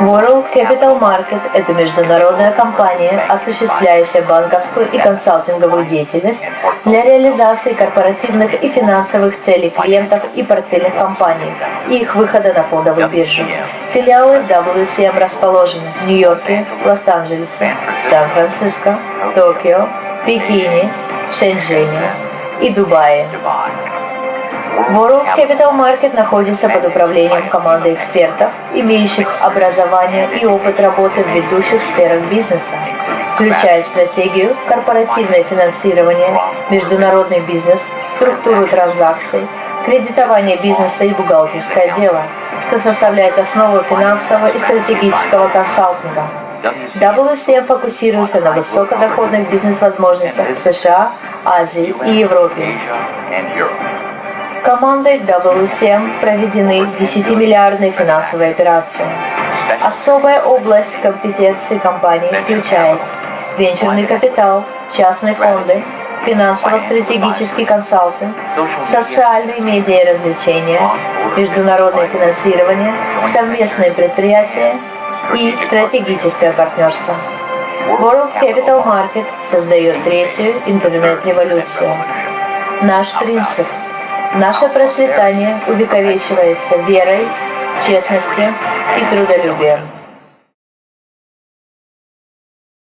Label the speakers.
Speaker 1: World Capital Market – это международная компания, осуществляющая банковскую и консалтинговую деятельность для реализации корпоративных и финансовых целей клиентов и портфельных компаний и их выхода на фондовую биржу. Филиалы WCM расположены в Нью-Йорке, Лос-Анджелесе, Сан-Франциско, Токио, Пекине, Шэньчжэне и Дубае. World Capital Market находится под управлением команды экспертов, имеющих образование и опыт работы в ведущих сферах бизнеса, включая стратегию, корпоративное финансирование, международный бизнес, структуру транзакций, кредитование бизнеса и бухгалтерское дело, что составляет основу финансового и стратегического консалтинга. WCM фокусируется на высокодоходных бизнес-возможностях в США, Азии и Европе. Командой WCM проведены 10-миллиардные финансовые операции. Особая область компетенции компании включает венчурный капитал, частные фонды, финансово-стратегический консалтинг, социальные медиа и развлечения, международное финансирование, совместные предприятия и стратегическое партнерство. World Capital Market создает третью интернет-революцию. Наш принцип. Наше процветание увековечивается верой, честностью и трудолюбием.